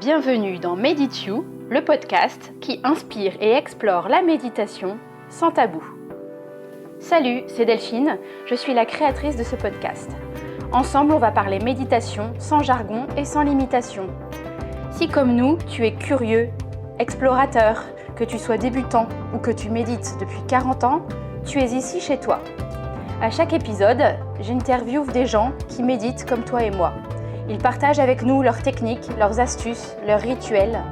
Bienvenue dans Medit You, le podcast qui inspire et explore la méditation sans tabou. Salut, c'est Delphine, je suis la créatrice de ce podcast. Ensemble, on va parler méditation sans jargon et sans limitation. Si comme nous, tu es curieux, explorateur, que tu sois débutant ou que tu médites depuis 40 ans, tu es ici chez toi. À chaque épisode, j'interviewe des gens qui méditent comme toi et moi. Ils partagent avec nous leurs techniques, leurs astuces, leurs rituels,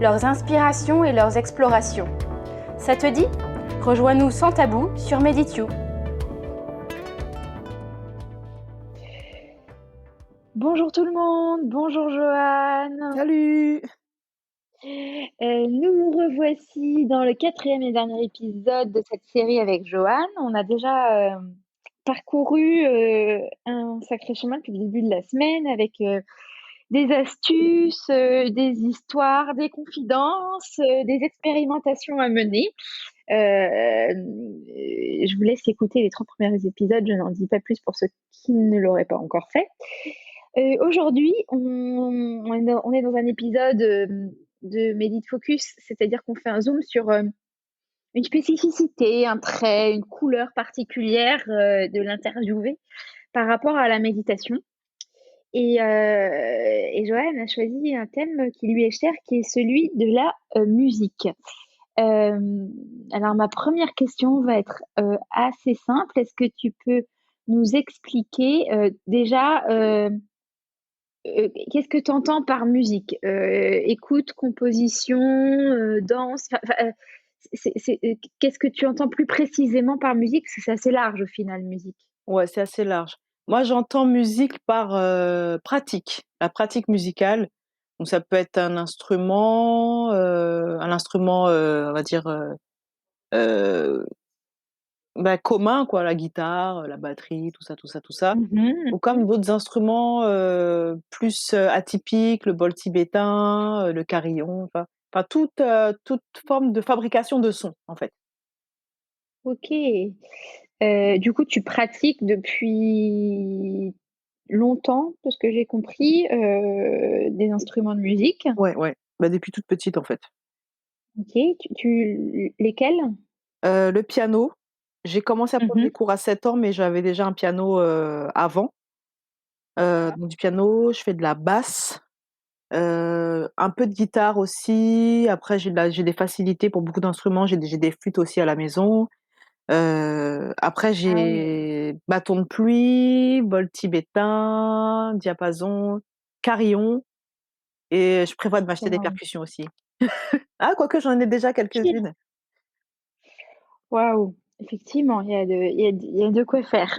leurs inspirations et leurs explorations. Ça te dit ? Rejoins-nous sans tabou sur Medit You. Bonjour tout le monde, bonjour Joanne. Salut! Nous nous revoici dans le 4e et dernier épisode de cette série avec Joanne. On a déjà parcouru un sacré chemin depuis le début de la semaine avec des astuces, des histoires, des confidences, des expérimentations à mener. Je vous laisse écouter les 3 premiers épisodes, je n'en dis pas plus pour ceux qui ne l'auraient pas encore fait. Aujourd'hui, on est dans un épisode de Medit Focus, c'est-à-dire qu'on fait un zoom sur une spécificité, un trait, une couleur particulière de l'interviewé par rapport à la méditation. Et Joanne a choisi un thème qui lui est cher, qui est celui de la musique. Alors, ma première question va être assez simple. Est-ce que tu peux nous expliquer déjà qu'est-ce que tu entends par musique? Écoute, composition, danse, qu'est-ce que tu entends plus précisément par musique? Parce que c'est assez large au final, musique. Ouais, c'est assez large. Moi, j'entends musique par pratique, la pratique musicale. Donc, ça peut être un instrument, on va dire, commun, quoi, la guitare, la batterie, tout ça, tout ça, tout ça. Mhm. Ou comme d'autres instruments plus atypiques, le bol tibétain, le carillon, enfin toute forme de fabrication de son, en fait. Ok. Du coup, tu pratiques depuis longtemps, de ce que j'ai compris, des instruments de musique. Ouais, ouais. Bah, depuis toute petite, en fait. Ok. Lesquels? Le piano, j'ai commencé à prendre Mhm. des cours à 7 ans, mais j'avais déjà un piano, avant. Donc du piano, je fais de la basse, un peu de guitare aussi. Après j'ai des facilités pour beaucoup d'instruments, j'ai des flûtes aussi à la maison. Après Ah oui. j'ai bâton de pluie, bol tibétain, diapason, carillon et je prévois de m'acheter des Waouh. percussions aussi. Ah quoique j'en ai déjà Ok. quelques-unes. Waouh. Effectivement, il y a de quoi faire.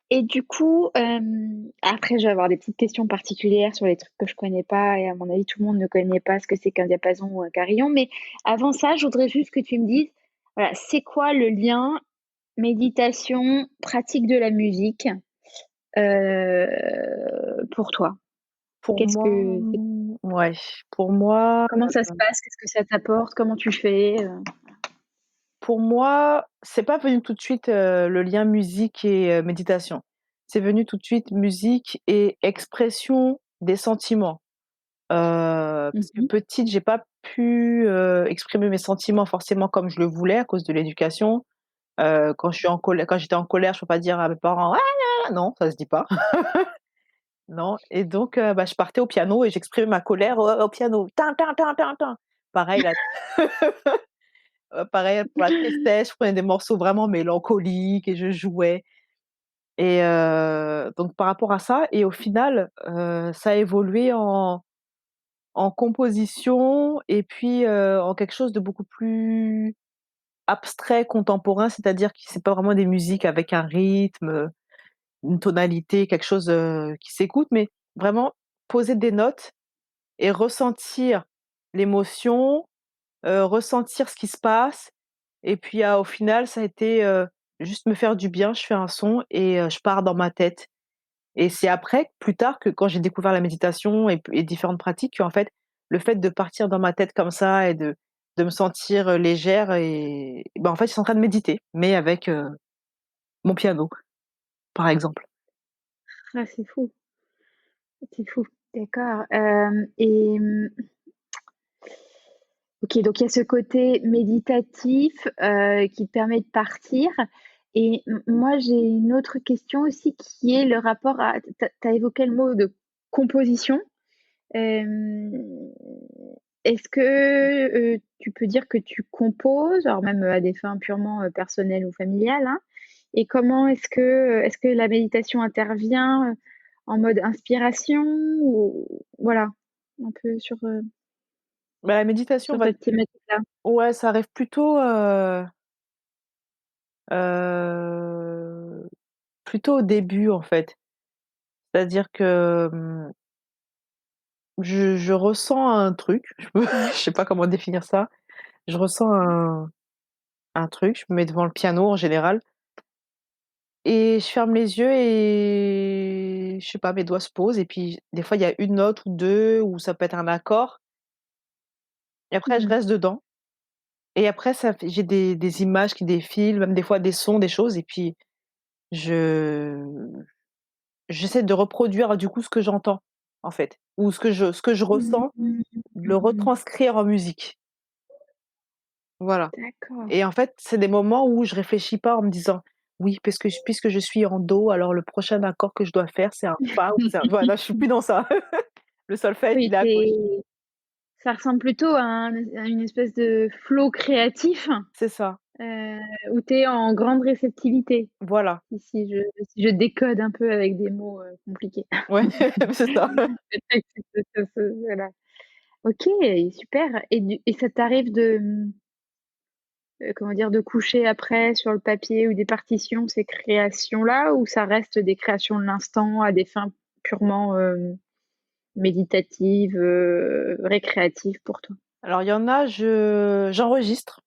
Et du coup, après, je vais avoir des petites questions particulières sur les trucs que je connais pas. Et à mon avis, tout le monde ne connaît pas ce que c'est qu'un diapason ou un carillon. Mais avant ça, je voudrais juste que tu me dises, voilà, c'est quoi le lien méditation, pratique de la musique pour toi? Pour Qu'est-ce moi, que, ouais, pour moi comment ça se passe? Qu'est-ce que ça t'apporte? Comment tu fais? Pour moi, c'est pas venu tout de suite, le lien musique et méditation. C'est venu tout de suite musique et expression des sentiments. Parce que Mhm. petite, j'ai pas pu, exprimer mes sentiments forcément comme je le voulais à cause de l'éducation. Quand j'étais en colère, je peux pas dire à mes parents: «Ah!» non, ça se dit pas. Non et donc je partais au piano et j'exprimais ma colère au piano. Tin tin tin tin tin. Pareil là. Pareil pour la tristesse, je prenais des morceaux vraiment mélancoliques et je jouais et donc par rapport à ça et au final, ça a évolué en composition et puis, en quelque chose de beaucoup plus abstrait, contemporain, c'est-à-dire que c'est pas vraiment des musiques avec un rythme, une tonalité, quelque chose, qui s'écoute, mais vraiment poser des notes et ressentir l'émotion, ressentir ce qui se passe et puis, au final, ça a été, juste me faire du bien. Je fais un son et je pars dans ma tête et c'est après, plus tard, que quand j'ai découvert la méditation et différentes pratiques, qu'en fait, le fait de partir dans ma tête comme ça et de me sentir, légère et en fait, je suis en train de méditer, mais avec, mon piano, par exemple. Ah, c'est fou, c'est fou. d'accord, OK, donc il y a ce côté méditatif, qui te permet de partir et moi, j'ai une autre question aussi qui est le rapport à tu as évoqué le mot de composition. Hem, est-ce que, tu peux dire que tu composes, alors même, à des fins purement, personnelles ou familiales, hein? Et comment est-ce que la méditation intervient, en mode inspiration ou voilà, un peu Bah, la méditation, sur on va cette thématique-là? ouais, ça arrive heu, plutôt au début, en fait. C'est-à-dire que, je ressens un truc, Mmh. je sais pas comment définir ça. Je ressens un truc, je me mets devant le piano en général et je ferme les yeux et je sais pas, mes doigts se posent et puis des fois il y a une note ou 2 ou ça peut être un accord et après je Mmh. reste dedans et après ça fait j'ai des images qui défilent, même des fois des sons, des choses et puis je j'essaie de reproduire du coup ce que j'entends, en fait, ou ce que je Mmh ressens, mh. de le Mmh. retranscrire en musique. Voilà. D'accord. Et en fait, c'est des moments où je réfléchis pas en me disant: «Oui, puisque je suis en do, alors le prochain accord que je dois faire, c'est un fa ou c'est un» voilà, je suis plus dans ça. Le solfège, Oui, il est à gauche. ça ressemble plutôt à une espèce de flow créatif, C'est ça, heu, où tu es en grande réceptivité, voilà. si je décode un peu avec des mots, compliqués. Ouais, c'est ça. Voilà. OK, super et ça t'arrive de, comment dire? De coucher après sur le papier ou des partitions ces créations-là ou ça reste des créations de l'instant à des fins purement, méditatives, récréatives pour toi? Alors il y en a, j'enregistre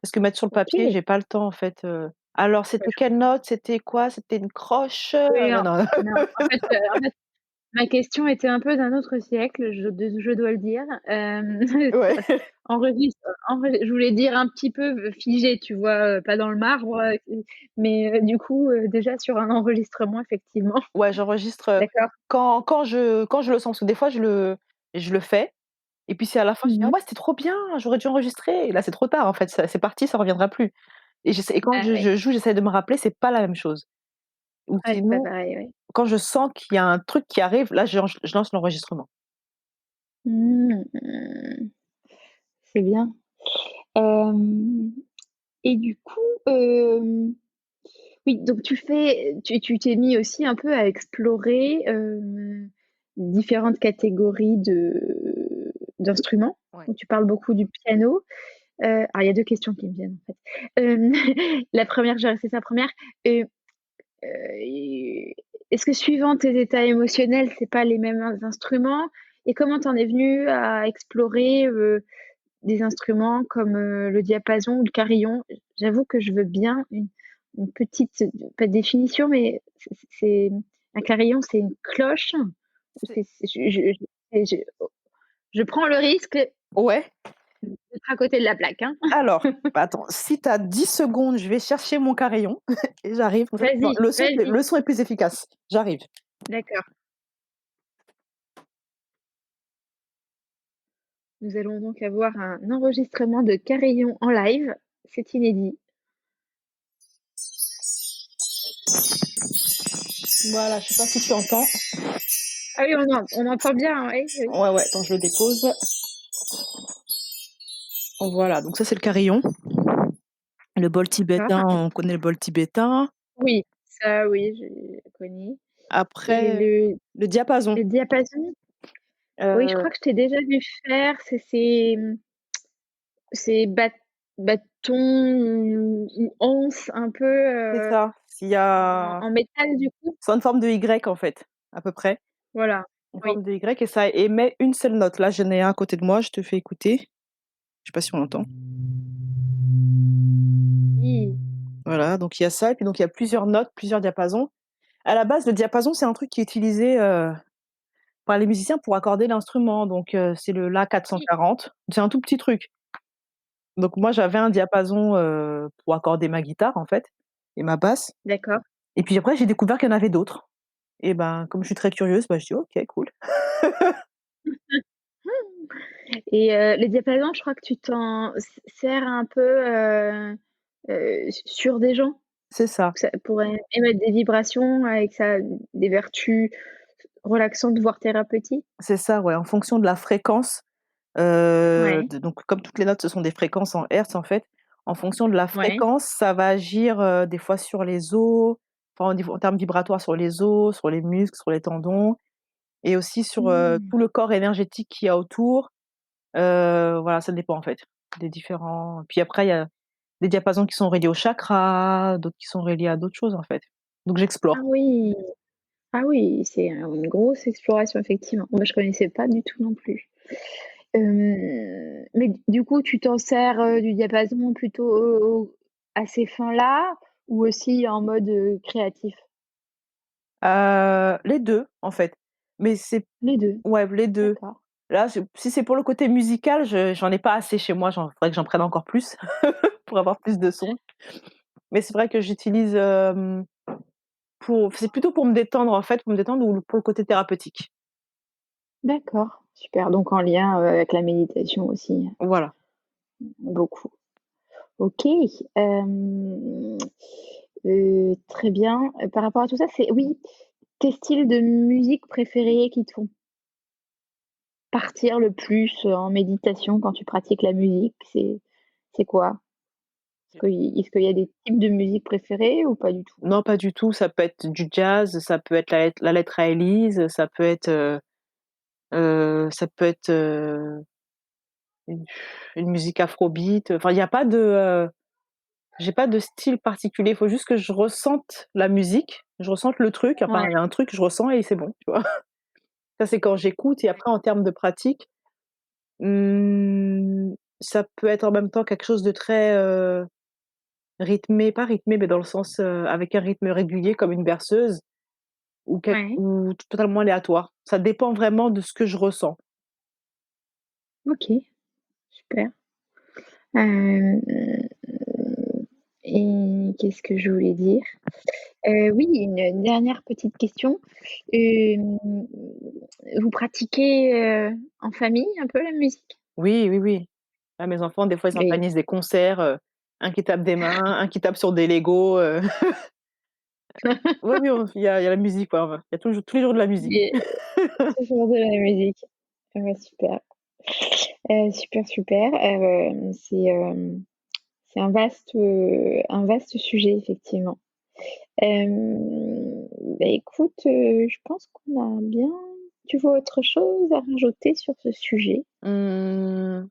parce que mettre sur le papier, OK. j'ai pas le temps en fait, «Alors Ouais, c'était je quelle note? C'était quoi? C'était une croche?» oui, non, Non, non. non, en fait, ma question était un peu d'un autre siècle, je dois le dire. Ouais. Je voulais dire un petit peu, figé, tu vois? Pas dans le marbre, mais du coup, déjà sur un enregistrement effectivement. Ouais, j'enregistre, D'accord. quand je le sens, parce que des fois je le fais et puis c'est à la fin, je dis: «Ah Mmh. ouais, c'était trop bien, j'aurais dû enregistrer» et là, c'est trop tard en fait, ça c'est parti, ça reviendra plus et quand Ah je ouais. je joue, j'essaie de me rappeler, c'est pas la même chose ou Ouais, c'est pas sinon, pareil, ouais. quand je sens qu'il y a un truc qui arrive, là, je lance l'enregistrement. Mmh, c'est bien. Hem et du coup, oui, donc tu t'es mis aussi un peu à explorer, différentes catégories d'instruments. Ouais. Donc tu parles beaucoup du piano. Alors il y a 2 questions qui me viennent, en fait. La première, je vais rester sur la 1re. Heu, est-ce que suivant tes états émotionnels, c'est pas les mêmes instruments? Et comment tu en es venu à explorer, des instruments comme, le diapason ou le carillon? J'avoue que je veux bien une petite, pas de définition, mais c'est un carillon, c'est une cloche? Ou C'est je prends le risque ouais, d'être à côté de la plaque, hein. alors, bah, attends, si tu as 10 secondes, je vais chercher mon carillon et j'arrive, comme ça, Vas-y, vas-y. le son est plus efficace. J'arrive. D'accord. Nous allons donc avoir un enregistrement de carillon en live. C'est inédit. Voilà, je sais pas si tu entends. Ah oui, on entend bien, oui, oui. Ouais, ouais, attends, je le dépose. Voilà, donc ça, c'est le carillon. Le bol tibétain, D'accord. on connaît le bol tibétain. Oui, ça oui, j'ai connu et Après, le le diapason. le diapason? Oui, je Heu, crois que je t'ai déjà vu faire, c'est bâton ou anse un peu, c'est ça. S'il y a en métal du coup? c'est une forme de Y, en fait, à peu près. Voilà, Une oui. forme de Y et ça émet une seule note. Là, j'en ai un à côté de moi, je te fais écouter. Je sais pas si on l'entend. Oui. Voilà, donc il y a ça et puis donc il y a plusieurs notes, plusieurs diapasons. À la base, le diapason, c'est un truc qui est utilisé, par les musiciens pour accorder l'instrument, donc c'est le La Oui, 440. C'est un tout petit truc. Donc moi, j'avais un diapason, pour accorder ma guitare, en fait et ma basse d'accord. et puis après, j'ai découvert qu'il y en avait d'autres et ben, comme je suis très curieuse, bah, je dis: «OK, cool». Et les diapasons, je crois que tu t'en sers un peu, sur des gens? C'est ça, Ça pourrait émettre des vibrations avec ça des vertus relaxantes, voire thérapeutiques? c'est ça, ouais, en fonction de la fréquence, Ouais, de donc comme toutes les notes, ce sont des fréquences en hertz, en fait. En fonction de la ouais. fréquence, ça va agir, des fois sur les os, enfin, au niveau en termes vibratoires sur les os, sur les muscles, sur les tendons et aussi sur, Mmh. tout le corps énergétique qu'il y a autour. Voilà, ça dépend, en fait, des différents puis après, il y a des diapasons qui sont reliés aux chakras, d'autres qui sont reliés à d'autres choses, en fait. Donc Ah j'explore. oui! Ah oui, c'est, une grosse exploration effectivement. Moi, je connaissais pas du tout non plus. Mais du coup, tu t'en sers, du diapason plutôt à ces fins-là ou aussi en mode, créatif? Les 2 en fait. Mais c'est Les 2. ouais, les 2. D'accord. Là, si c'est pour le côté musical, j'en ai pas assez chez moi, faudrait que j'en prenne encore plus pour avoir plus de sons. Mais c'est vrai que j'utilise, c'est plutôt pour me détendre en fait, pour me détendre ou pour le côté thérapeutique. D'accord, super, donc en lien, avec la méditation aussi, Voilà. beaucoup. OK, très bien. Par rapport à tout ça, c'est oui, tes styles de musique préférés qui te font partir le plus, en méditation quand tu pratiques la musique, c'est quoi? Est-ce qu'il y a des types de musique préférés ou pas du tout? Non, pas du tout, ça peut être du jazz, ça peut être la lettre à Élise, ça peut être, une une musique afrobeat, enfin il y a pas de, j'ai pas de style particulier, il faut juste que je ressente la musique, je ressente le truc, enfin Ouais, il y a un truc, je ressens et c'est bon, tu vois? Ça, c'est quand j'écoute et après en termes de pratique, ça peut être en même temps quelque chose de très, rythmé, pas rythmé, mais dans le sens, avec un rythme régulier comme une berceuse ouais, ou totalement aléatoire. Ça dépend vraiment de ce que je ressens. OK, super. Hem, et qu'est-ce que je voulais dire? Oui, une dernière petite question. Hem, vous pratiquez, en famille un peu la musique? Oui, oui, oui. Là, mes enfants, des fois, ils Et organisent des concerts, un qui tape des mains, un qui tape sur des Legos, oui, oui, il y a la musique, quoi, il y a toujours tous les jours de la musique. et toujours de la musique. Ah ouais, super. Super, super. C'est un vaste sujet effectivement. Bah, écoute, je pense qu'on a bien tu vois autre chose à rajouter sur ce sujet? Mmh,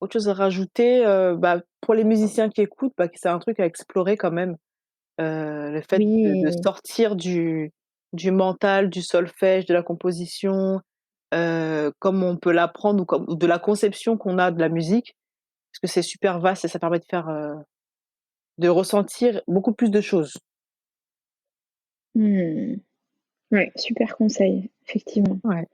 autre chose à rajouter, bah, pour les musiciens qui écoutent, bah, que c'est un truc à explorer quand même, le fait de Oui. sortir du mental, du solfège, de la composition, comme on peut l'apprendre ou de la conception qu'on a de la musique, parce que c'est super vaste et ça permet de ressentir beaucoup plus de choses. Mmh. Ouais, super conseil, effectivement, Ouais.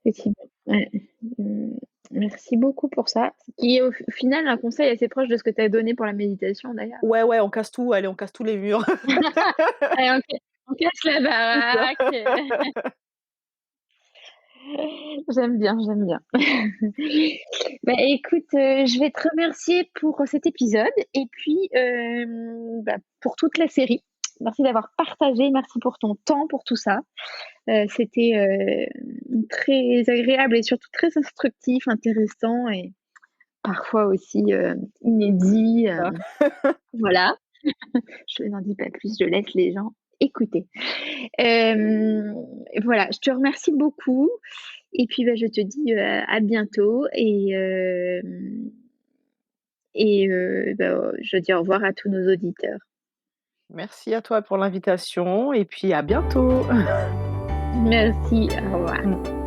effectivement. Ouais. Mmh, merci beaucoup pour ça. Qui est au final un conseil assez proche de ce que tu as donné pour la méditation d'ailleurs. Ouais, ouais, on casse tout, allez, on casse tous les murs. Allez, on casse la C'est ça. baraque. J'aime bien, j'aime bien. Bah, écoute, je vais te remercier pour cet épisode et puis, bah, pour toute la série. Merci d'avoir partagé, merci pour ton temps, pour tout ça. C'était, très agréable et surtout très instructif, intéressant et parfois aussi, inédit, Ça. voilà. Je n'en dis pas plus, je laisse les gens écouter. Voilà, je te remercie beaucoup et puis, bah, je te dis, à bientôt bah, je dis au revoir à tous nos auditeurs. Merci à toi pour l'invitation et puis à bientôt. Merci, au revoir. Mmh.